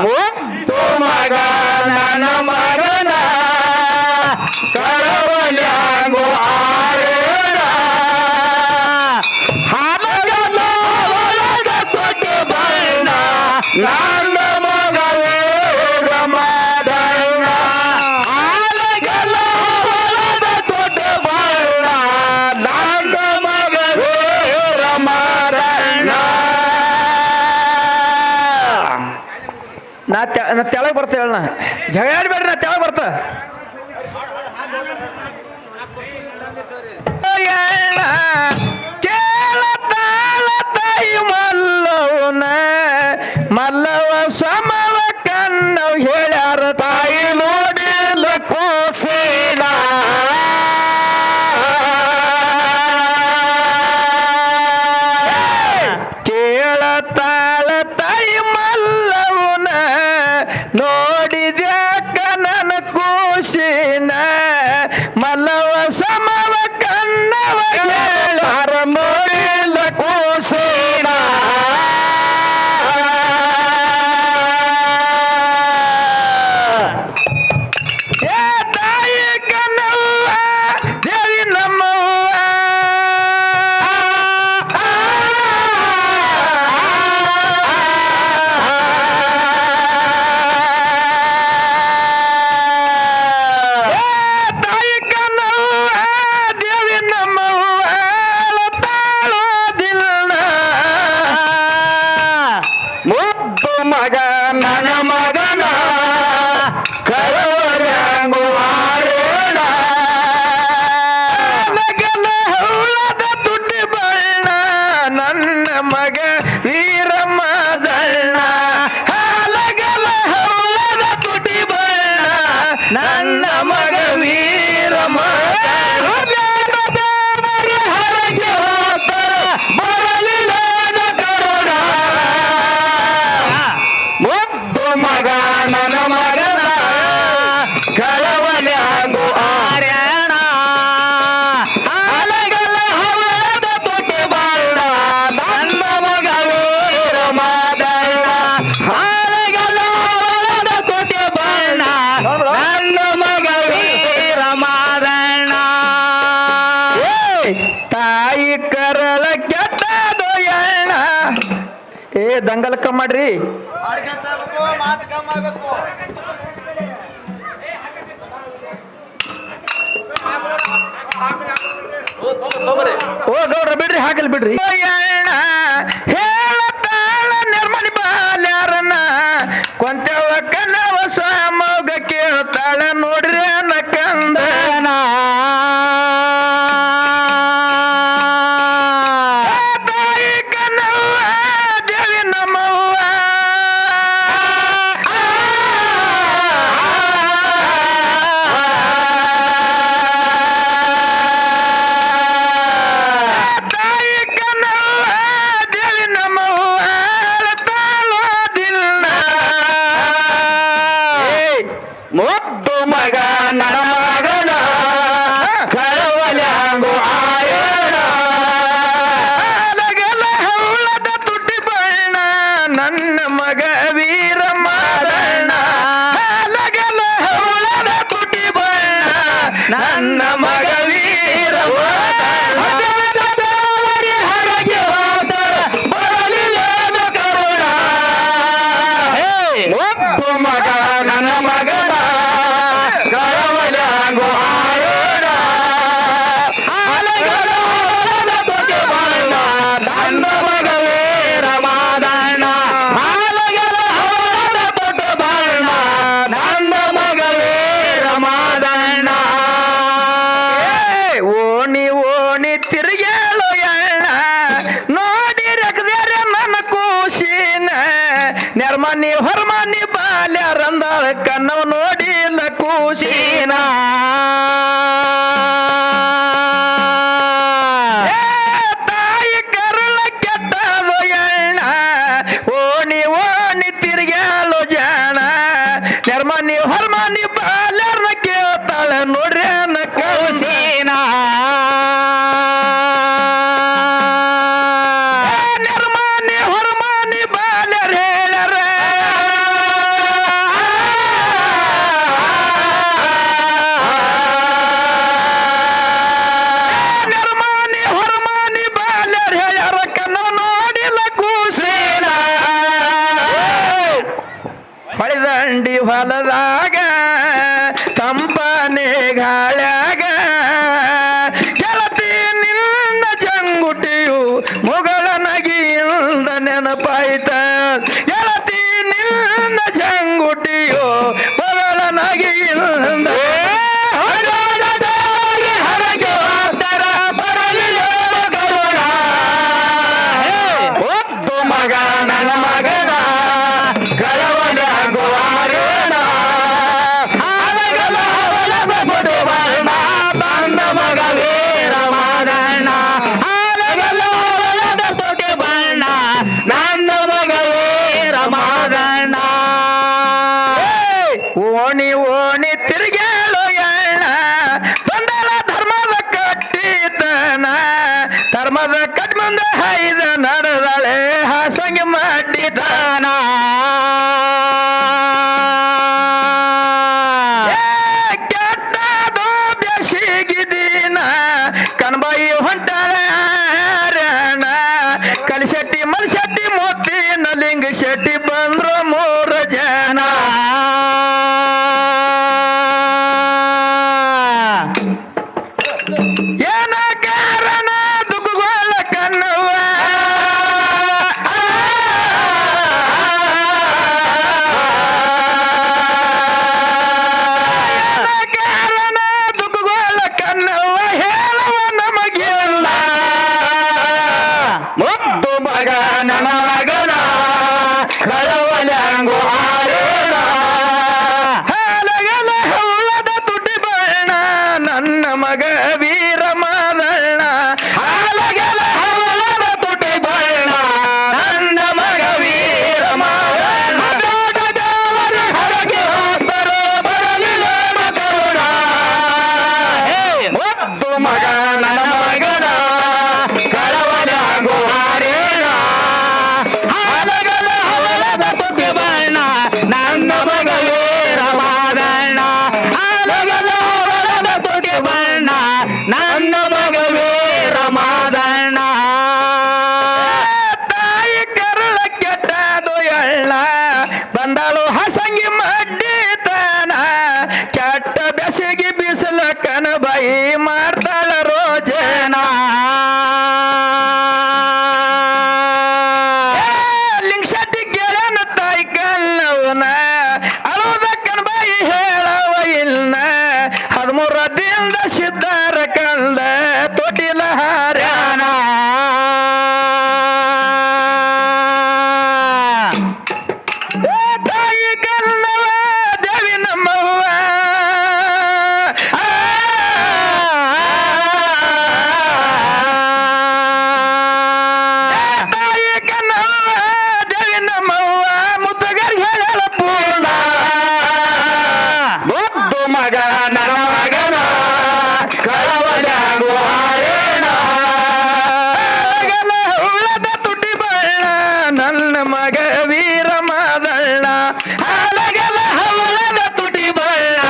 ಮುತ್ತು ಮಗ ನನ್ನ ಮಗನ ಕರವಲ್ಯಾಂಗು ಆರೇಣ ಹಾಲಗಲ್ಲ ಒಳಗ ಕೊಟ್ಟು ಬಣ್ಣ ನನ್ನ ಮಗವೇ ರಮದಣ್ಣ ಹಾಲಗಲ್ಲ ಒಳಗ ಕೊಟ್ಟು ಬಣ್ಣ ನನ್ನ ಮಗವೇ ರಮದಣ್ಣ. ನಾ ತೆಳಗ್ ಬರ್ತ ಹೇಳ ಜಗಾಡ್ಬೇಡ್ರಿ ನಾ ತೆಳಗ್ ಬರ್ತ ಕೇಳ ತಾಳ ತಾಯಿ ಮಲ್ಲವನ ಮಲ್ಲವ ಸಮವ ಕಣ್ಣವ್ ಹೇಳ್ಯಾರ ತಾಯಿ ನೋಡಿಲ್ಲ ಕೋಸಿನ ಕೇಳ ತಾಳ ತಾಯಿ ಮಲ್ಲವನ ನೋಡಿದ್ಯಾಕ ನನ್ನ ಕೂಸಿನ ಮಲ್ಲವ ಸಮವ ಕಣ್ಣವ ಹೇಳ್ಯಾರ ನೋಡಿಲ್ಲ ಕೂಸಿನ ಏ ತಾಯಿ ಕನ್ನವ್ವ ದೇವಿ ನಮ್ಮವ್ವ ತಾಯಿ ಕನ್ನವ್ವ ದೇವಿ ನಮ್ಮವ್ವ ತಾಳೋದಿಲ್ಲ ಮುದ್ದು ಮಗ ನನ್ನ ಮಗನ ಕರವಲ್ಯಾಂಗು ಆರೇಣ ನಗಲ ಹೌಳದ ತುಟಿ ಬಣ್ಣ ನನ್ನ ಮಗ ವೀರಮದಣ್ಣ ಹಾಲಗಲ ಹೌಳದ ತುಟಿ ಬಣ್ಣ ನನ್ನ ಮಗ ವೀರಮದಣ್ಣ ಹರಕೆ ಹೋತರ ಬರಲಿಲ್ಲ ಕರುಣ ಮುದ್ದು ಮಗ ನನ್ನ ಮಗನ ಕರವಲ್ಯಾಂಗು ಆರ್ಯಾಣ ಹಾಲಗಲ ಹವಳದ ತುಟಿ ಬಣ್ಣ ನನ್ನ ಮಗ ವೀರಮದಣ್ಣ ಹಾಲಗಲ ಹವಳದ ತುಟಿ ಬಣ್ಣ ನನ್ನ ಮಗ ವೀರಮದಣ್ಣ ತಾಯಿ ಕರಳ ಕೆಟ್ಟದು ಎಣ್ಣ ಏ ದಂಗಲಕ್ಕ ಮಾಡ್ರಿ ಮಾತು ಕಮ್ಮ ಆಗ್ಬೇಕು. ಓ ಗೌಡ್ರ ಬಿಡ್ರಿ ಹಾಕಲ್ ಬಿಡ್ರಿ ಹೇಳತಾಳ ನಿರ್ಮಲಿ ಬಾಲ್ಯಾರನ್ನ ಕೊಂತೆವ ಕನ್ನವ ಸ್ವಾಮೋಗ ಕೇಳ್ತಾಳ ನೋಡ್ರಿ ಅನ್ನ ಕಂದನ ತಾಯಿ ಕನ್ನವ್ವ ದೇವಿ ನಮ್ಮವ್ವ ತಾಯಿ ಕನ್ನವ್ವ ದೇವಿ ನಮ್ಮವ್ವ ತಾಳೋದಿಲ್ಲ ಮುದ್ದು ಮಗ ನನ್ನ ಮಗನ ಕರವಲ್ಯಾಂಗು ಆರೇಣ ಹಾಲಗಲ ಹೌಳದ ತುಟಿ ಬಣ್ಣ ನನ್ನ ಮಗ ವೀರಮದಣ್ಣ ಹಾಲಗಲ ಹೌಳದ ತುಟಿ ಬಣ್ಣ ನನ್ನ ಮಗ ವೀರಮದಣ್ಣ ಹರಕೆ ಹೋತರ ಬರಲಿಲ್ಲ ಕರುಣ ಮುದ್ದು ಮಗ ನನ್ನ ಮಗನ ಕರವಲ್ಯಾಂಗು ಆರೇಣ ಹಾಲಗಲ ಹೌಳದ ತುಟಿ ಬಣ್ಣ ನನ್ನ ಮಗ ವೀರಮದಣ್ಣ ಹಾಲಗಲ ಹೌಳದ ತುಟಿ ಬಣ್ಣ ನನ್ನ ಮಗ ವೀರಮದಣ್ಣ ಓಣಿ ಓಣಿ ತಿರುಗೇಳು ಎಣ್ಣ ನೋಡಿ ರಗದ್ಯಾರ ನನ್ನ ಕೂಸಿನ ನೆರ್ಮನಿ ಹೊರಮನಿ ಬಾಲ್ಯಾರಂದಾಳ ಕನ್ನವ ನೋಡಿಲ್ಲ ಕೂಸಿನ ತಾಯಿ ಕರಳ ಕೆಟ್ಟದು ಎಣ್ಣ ಓಣಿ ಓಣಿ ತಿರುಗೇಳು ಜಾಣ ನೆರ್ಮನಿ ಹೊರಮನಿ ಬಾಲ್ಯಾರನ್ನ ಕೇಳ್ತಾಳ ನೋಡ್ರಿ ಅನ್ನ ಕೂಸಿನ ನಿರ್ಮಾನಿ ಹೊರಮಾನಿ ಬಾಲ್ಯರ ಹೇಳರ ಕಾಲದಾಗ ತಂಪನೆ ಗಾಳ್ಯಾಗ ಗೆಳತಿ ನಿನ್ನ ಜಂಗುಟಿಯು ಮುಗಳ ನಗಿಯಿಂದ ನೆನಪಾಯ್ತ ಗೆಳತಿ ನಿನ್ನ ಜಂಗುಟಿಯು ಮುಗಳ ನಗಿಯಿಂದ ಮಗ ನನ್ನ ಮಗನ ಕಳವಳಗುವಾರೇಣ ಅಲಗಲ ಹೊಲದ ಸುಡು ಬಣ್ಣ ಬಂದ ಮಗ ವೀರ ಮಾದಣ್ಣ ಅಲಗಲ ಹೊಲದ ಸುಡು ಬಣ್ಣ ನನ್ನ ಮಗ ವೀರ ಮಾದಣ್ಣ ಓಣಿ ಓಣಿ ತಿರುಗೇಳು ಎಳ್ಳ ಬಂದಳ ಧರ್ಮದ ಕಟ್ಟಿತನ ಧರ್ಮದ ಕಟ್ ಮುಂದೆ ಹೈದ ನಡೆದಳೆ ಹಾಸಂಗಿ ಮಾಡಿದಾನ ಕೆಟ್ಟದೋ ಬೆಸಿಗಿದೀನ ಕಣ್ಬಾಯಿ ಹೊಂಟಳೆ ರಣ ಕಲಿಶೆಟ್ಟಿ ಮಲ್ಶೆಟ್ಟಿ ಮೋತಿನ ಲಿಂಗ ಶೆಟ್ಟಿ ಬಂದ್ರು 3 ಜನ ಏನ ಕಾರಣ ದುಗ್ಗುಗೋಳ ಕಣ್ಣವ್ವ ಏನ ಕಾರಣ ದುಗ್ಗುಗೋಳ ಕಣ್ಣವ್ವ ಹೇಳುವ ನಮಗಿಲ್ಲ ಮುದ್ದು ಮಗ ನನ್ನ ಮಗನ ಕಳವಳಂಗು ಆರೇಣ ಹಾಲಗಲ ಹೌಳದ ತುಟಿ ಬಣ್ಣ ನನ್ನ ಮಗ ವೀರ ಮಾದಣ್ಣ ಹಾಲಗೆಲ ಹವಳದ ತುಟಿ ಬಣ್ಣ ನನ್ನ ಮಗ ವೀರ ಮಾದಣ್ಣ ದೇವರ ಹೊರಗೆ ಹೋದರು ಬರಲಿಲ್ಲ ಕರುಣ ಮುದ್ದು ಮಗ ನನ್ನ ಮಗನ ಕಳವಳಂಗು ಆರೇಣ ಹಾಲಗೆಲ ಹವಳದ ತುಟಿ ಬಣ್ಣ ನನ್ನ ಮಗ ವೀರ ಮಾದಣ್ಣ ಹಾಲಗೆಲ ಹವಳದ ತುಟಿ ಬಣ್ಣ ನನ್ನ ಮಗ ವೀರ ಮಾದಣ್ಣ ತಾಯಿ ಕರುಳ ಕೆಟ್ಟದು ಎಳ್ಳ ಬಂದಳು ಹಸಂಗಿ ಮಡ್ಡಿತನ ಕೆಟ್ಟ ಬೆಸಗಿ ಬಿಸಿಲ ಕನಬಾಯಿ ಮಾಡ್ತಾಳ ರೋಜನ ಲಿಂಗಶೆಟ್ಟಿ ಗೆಳನ ತಾಯಿ ಕಲ್ಲವನ ಅಳುದ ಕನಬಾಯಿ ಹೇಳವ ಇಲ್ಲ 13 ದಿನದ ಸಿದ್ಧಾರ ಕಂದ ತೊಟಿಲ ಹಾರ್ಯಾನ ತಾಯಿ ಕನ್ನವ ದೇವಿ ನಮ್ಮವ್ವ ತಾಯಿ ಕನ್ನವ ದೇವಿ ನಮ್ಮವ್ವ ಮುದ್ದಗರ್ ಹೇಳಲ ಪೂರ್ಣ ಮುದ್ದು ಮಗ ನನ್ನ ಮಗನ ಕಳವಳಂಗು ಆರೇಣ ಹಾಲಗಲ ಹುಳದ ತುಟಿ ಬಳ್ಳ ನನ್ನ ಮಗ ವೀರ ಮಾದಣ್ಣ ಹಾಲಗೆಲ ಹವಳದ ತುಟಿ ಬಣ್ಣ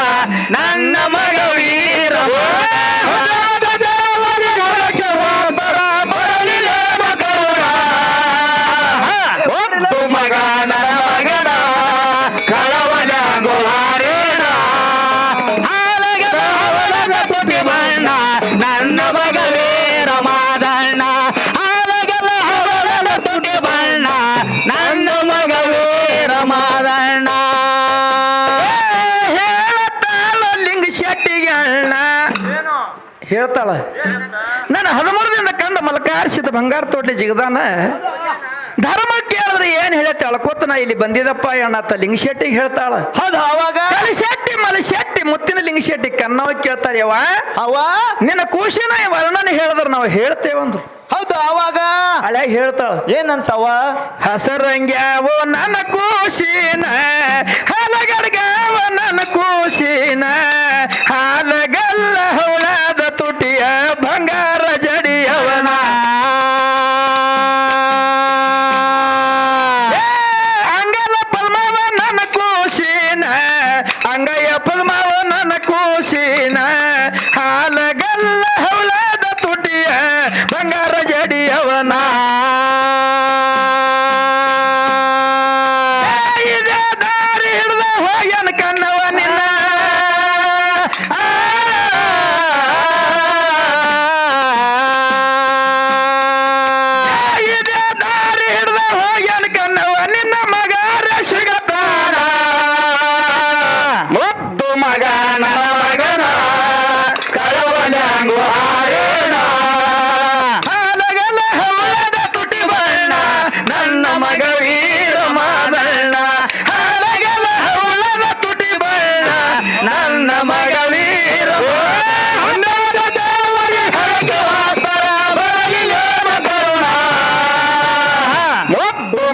ನನ್ನ ಮಗ ವೀರ ಮಾದಣ್ಣ ದೇವರ ಹೊರಗೆ ಹೋದರ ಬರಲಿಲ್ಲ ಕರುಣ ಮುದ್ದು ಮಗ ನನ್ನ ಮಗನ ಕಳವಳಂಗು ಆರೇಣ ಹಾಲಗೆಲ ಹವಳದ ತುಟಿ ಬಣ್ಣ ನನ್ನ ಮಗ ವೀರ ಮಾದಣ್ಣ ಹಾಲಗೆಲ ಹವಳದ ತುಟಿ ಬಣ್ಣ ನನ್ನ ಮಗ ವೀರ ಮಾದಣ್ಣ ಹೇಳತ್ತಾಳ ಲಿಂಗ ಶೆಟ್ಟಿಗೆ ಅಣ್ಣ ಹೇಳ್ತಾಳ ನಾನು 13 ದಿನ ಕಂಡು ಮಲ್ಕಾರಿಸಿದ ಬಂಗಾರ ತೋಟ್ಲಿ ಜಿಗದಾನ ಧರ್ಮ ಕೇಳಿದ್ರೆ ಏನ್ ಹೇಳತ್ತೆ ಅಳ್ಕೋತ ನಾ ಇಲ್ಲಿ ಬಂದಿದಪ್ಪ ಅಣ್ಣತ್ತ ಲಿಂಗಶೆಟ್ಟಿಗೆ ಹೇಳ್ತಾಳ ಹೌದು ಅವಾಗ ಕಲಿಶೆಟ್ಟಿ ಮಲಶೆಟ್ಟಿ ಮುತ್ತಿನ ಲಿಂಗಶೆಟ್ಟಿ ಕನ್ನವ ಕೇಳ್ತಾರ ಯವ್ವ ಅವ ನಿನ್ನ ಖುಷಿನ ವರ್ಣನೆ ಹೇಳಿದ್ರ ನಾವು ಹೇಳ್ತೇವಂದ್ರು ಹೌದು ಅವಾಗ ಹಳೆ ಹೇಳ್ತಾಳ ಏನಂತವ ಹಸರಂಗ್ಯಾವೋ ನನ್ನ ಕೂಸಿನ ಹಲಗಡ್ಗಾವ ನನ್ನ ಕೂಸಿನ ಹಾಲಗಲ್ಲ ಹುಳದ ತುಟಿಯ ಬಂಗಾರ ಜಡಿಯವನ ಅಂಗಲ ಪದ್ಮವ ನನ್ನ ಕೂಸಿನ ಅಂಗಯ್ಯ ಪದ್ಮವ ನನ್ನ ಕೂಸಿನ ಹಾಲಗಲ್ಲ ಹುಳದ ತುಟಿಯ ಬಂಗಾರ ಜಡಿಯವನ ಇದೇ ದಾರಿ ಹಿಡ್ದ ಹೋಗ್ಯನ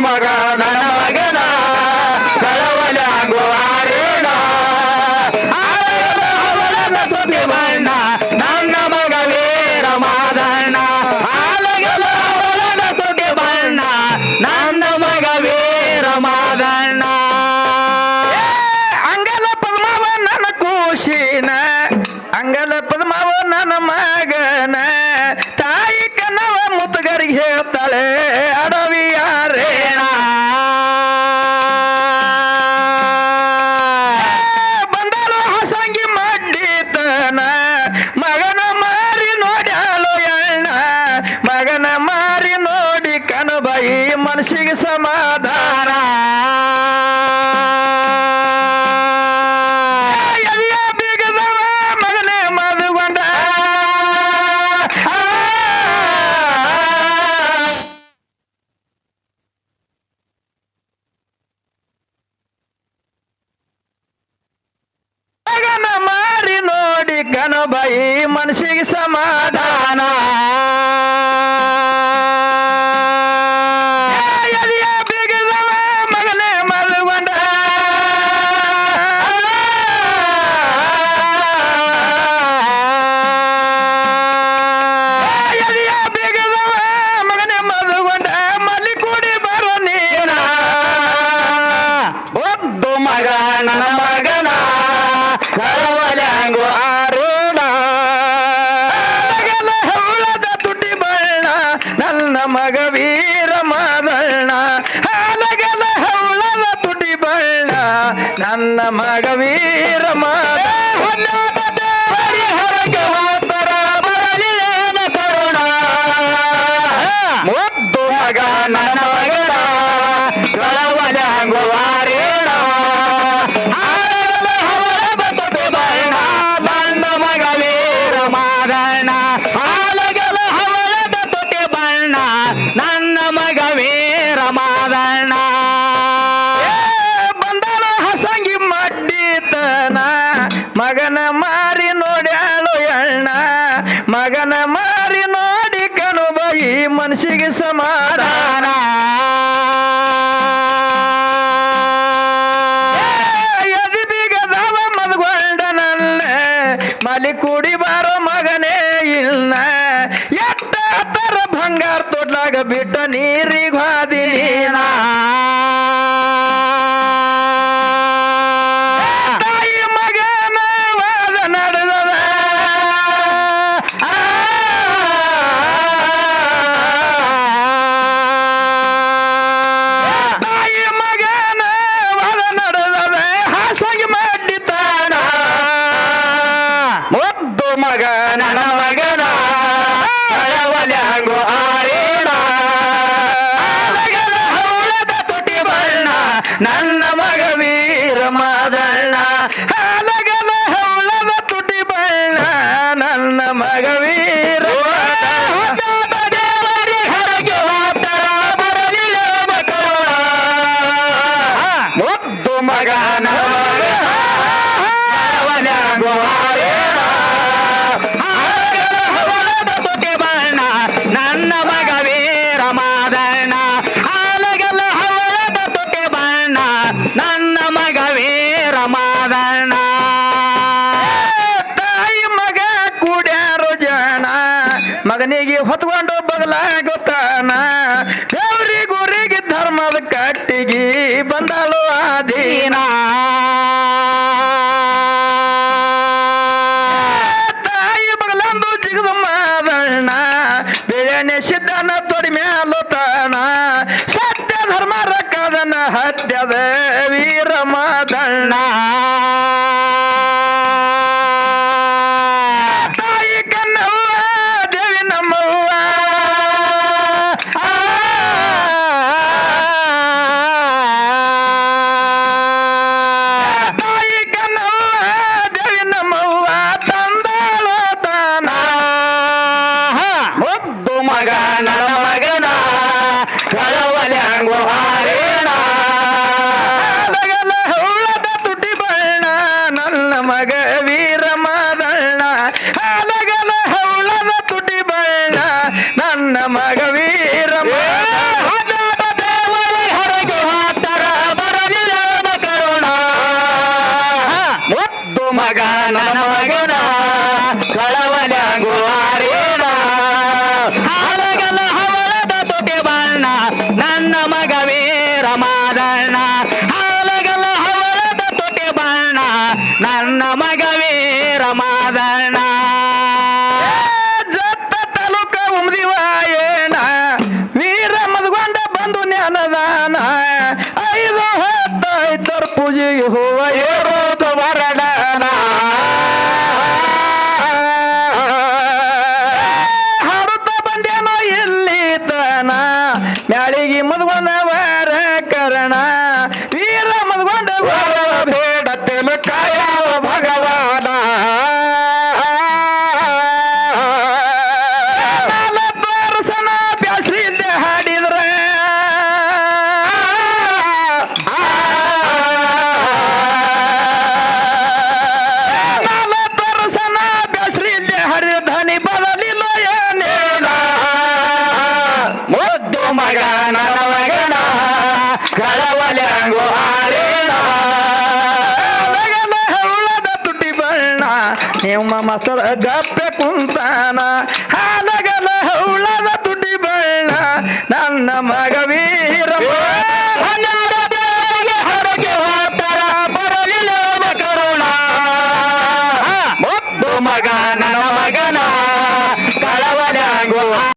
ಮಗ ನನ್ನ ಮಗನ ಕಳವಳಾಗುವಾರೇಣ ಅವಳದ ತುಟಿ ಬಣ್ಣ ನನ್ನ ಮಗ ವೀರ ಮಾದಣ್ಣ ಆಲಗಲ ಅವಳದ ತುಟಿ ಬಣ್ಣ ನನ್ನ ಮಗ ವೀರ ಮಾದಣ್ಣ ಅಂಗಲ ಪದ್ಮವ ನನ್ನ ಕೂಶಿನ ಅಂಗಲ ಪದ್ಮವ ನನ್ನ ಮಗನ ತಾಯಿ ಕನ್ನವ ಮುತ್ತುಗರಿಗೆ ಹೇಳ್ತಾಳೆ ಅಡವಿಯಾರೇಣ ಬಂದಳು ಹಸಂಗಿ ಮಡ್ಡಿತನ ಮಗನ ಮಾರಿ ನೋಡ್ಯಾಳು ಎಣ್ಣ ಮಗನ ಮಾರಿ ನೋಡಿ ಕನಬಾಯಿ ಮನಸ್ಸಿಗೆ ಸಮಾಧಾನ ಎದೆಯ ಬೀಗದವ ಮಗನೇ ಮದುಗೊಂಡ ಮಗನ ಮಾರಿ ನೋಡಿ ಕನಬಾಯಿ ಮನಸ್ಸಿಗೆ ಸಮಾಧಾನ ಎದೆಯ ಬೀಗದವ ಮಗನೇ ಮದುಗೊಂಡ ಎದೆಯ ಬೀಗದವ ಮಗನೇ ಮದುಗೊಂಡ ಮಲ್ಲಿ ಕೂಡಿ ಬರೋ ನೀನ ಒದ್ದು ಮಗ ನನ್ನ ಮಗನ ಕಳವಳಾಗು ಆರೇಣ ಅಲಗಲ ಹವಳದ ತುಟಿ ಬಣ್ಣ ನನ್ನ ಮಗ ವೀರ ಮಾದಣ್ಣ ಅಲಗಲ ಹವಳದ ತುಟಿ ಬಣ್ಣ ನನ್ನ ಮಗ ವೀರ ಮಾದಣ್ಣ ಹರಕೆ ಹೋಗ್ತಾರ ಬರಲಿಲ್ಲ ಕರುಣ ಮುದ್ದು ಮಗ ನನ್ನ ಮಗನ ಕಳವಳಾಗು ಆರೇಣ ಅವಳ ತುಟಿ ಬಣ್ಣ ನನ್ನ ಮಗ ವೀರ ಮಾದಣ್ಣ ಆಲಗಲ ಅವಳದ ತುಟಿ ಬಣ್ಣ ನನ್ನ ಮಗ ವೀರ ಮಾದಣ್ಣ ಬಂದಳ ಹಸಂಗಿ ಮಡ್ಡಿತನ ಮಗನ ಮಾರಿ ನೋಡ್ಯಾಳು ಎಣ್ಣ ಮಗನ ಮಾರಿ ನೋಡಿ ಕನುಬಾಯಿ ಮನಸ್ಸಿಗೆ ಸಮಾಧಾನ ಎದಿ ಬೀಗದವ ಮದ್ಗೊಂಡ ನನ್ನ ಮಲಿ ಕೂಡಿ ಬಾರೋ ಮಗನೇ ಇಲ್ಲ ಎಟ್ಟ ತರ ಬಂಗಾರ ತೊಡ್ಲಾಗ ಬಿಟ್ಟ ನೀರಿಗೆ ಹಾದಿ ನೀನ ತಾಯಿ ಮಗನ ವಾದ ನಡೆದದ ತಾಯಿ ಮಗನ ವಾದ ನಡೆದದ ಹಾಸಾಗಿ ಮಾಡಿದ್ದಾನ ಮುದ್ದು ಮಗ ನನ್ನ ಮಗನ ಕಳವಳಾಗು ಆರೇಣ ಆಲಗಲ ಅವಳದ ತುಟಿ ಬಣ್ಣ ನನ್ನ ಮಗ ವೀರ ಮಾದಣ್ಣ ಹಾಲಗಲ ಹವಳದ ತುಟಿ ಬಣ್ಣ ನನ್ನ ಮಗ ವೀರ ದೇವರಿ ಹರಕೆ ಹೋಗ್ತಾರ ಬರಲಿಲ್ಲ ಕರುಣ ಮುದ್ದು ಮಗ ನನ್ನ ಮಗನ ಕಳವಳಾಗು ಆರೇಣ ಆಲಗಲ ಅವಳದ ತುಟಿ ಬಣ್ಣ ನನ್ನ ಮಗ ವೀರ ಮಾದಣ್ಣ ಆಲಗಲ ಅವಳದ ತುಟಿ ಬಣ್ಣ ನನ್ನ ಮಗ ವೀರ ಮಾದಣ್ಣ ತಾಯಿ ಮಗ ಕೂಡ್ಯಾರು ಜನ ಮಗನಿಗೆ ಹೊತ್ಕೊಂಡು ಬದಲಾಗುತ್ತಾನ ಗೌರಿ ಗುರಿಗೆ ಧರ್ಮದ ಕಟ್ಟಿಗೆ ಬಂದಳು ಆದೀನ ತಾಯಿ ಬಗಲಂದು ಜಿಗದ ಮಾದಣ್ಣ ಬೆಳೆನೆ ಸಿದ್ಧನ ತೊಡಿ ಮ್ಯಾಲು ತಾನ ಸತ್ಯ ಧರ್ಮ ರಕ್ಕದನ ಹತ್ಯದ ವೀರ ಮಾದಣ್ಣ ತಾಯಿ ಕನ್ನವ್ವ ದೇವಿ ನಮ್ಮವ್ವ ತಾಯಿ ಕನ್ನವ್ವ ದೇವಿ ನಮ್ಮವ್ವ ತಂದಾಳು ತಾನ ಮುದ್ದು ಮಗ ನನ್ನ ಮಗನ ಕಳವಳಾಗು ಆರೇಣ ಅಲಗಲ ಹವಳದ ತುಟಿ ಬಣ್ಣ ನನ್ನ ಮಗ ವೀರ ಮಾದಣ್ಣ ಅಲಗಲ ಹವಳದ ತುಟಿ ಬಣ್ಣ ನನ್ನ ಮಗ ವೀರ ಮಾದಣ್ಣ ದೇವರಿ ಮಾದಣ್ಣ ಹಾಲಗಲ ಹವಳದ ತುಟಿ ಬಣ್ಣ ನನ್ನ ಮಗ ವೀರ ಮಾದಣ್ಣ ಜತ್ತ ತಾಲೂಕ ಉಮ್ದಿವ ಏನ ವೀರ ಮದ್ಗೊಂಡ ಬಂದು ಜ್ಞಾನದಾನ 5-10 ಪೂಜೆಗೆ ಹೋವ ಏರೋದು ವರಡನ ಹಾಡುತ್ತ ಬಂದೇನೋ ಇಲ್ಲಿ ತನ ಮ್ಯಾಳಿಗೆ ಮದ್ಗೊಂಡವರ ಕರಣ ವೀರ ಮದ್ಗೊಂಡ ಬೇಡತ್ತೇನು ಕಾಯವ ಭಗವಾನ 40 ವರ್ಷನ ಬ್ಯಾಸ್ರಿಲ್ದೆ ಹಾಡಿದ್ರೆ 40 ವರ್ಷನ ಬ್ಯಾಸ್ರಿಲ್ದೆ ಹಾಡಿದ ಧನಿ ಬದಲಿಲ್ಲ ಏನೇನ ಮುದ್ದು ಮಗ ನನ್ನ ಮಗನ ಕಳವಲಂಗು ಹಾರೇಣ ಅಲಗಲ ಹವಳದ ತುಟಿ ಬಣ್ಣ ನಿಮ್ಮ ಮಾಸ್ತರ್ ಗಪ್ಪೆ ಕುಂತಾನ ಹಾಲಗಲ ಹವಳದ ತುಟಿ ಬಣ್ಣ ನನ್ನ ಮಗ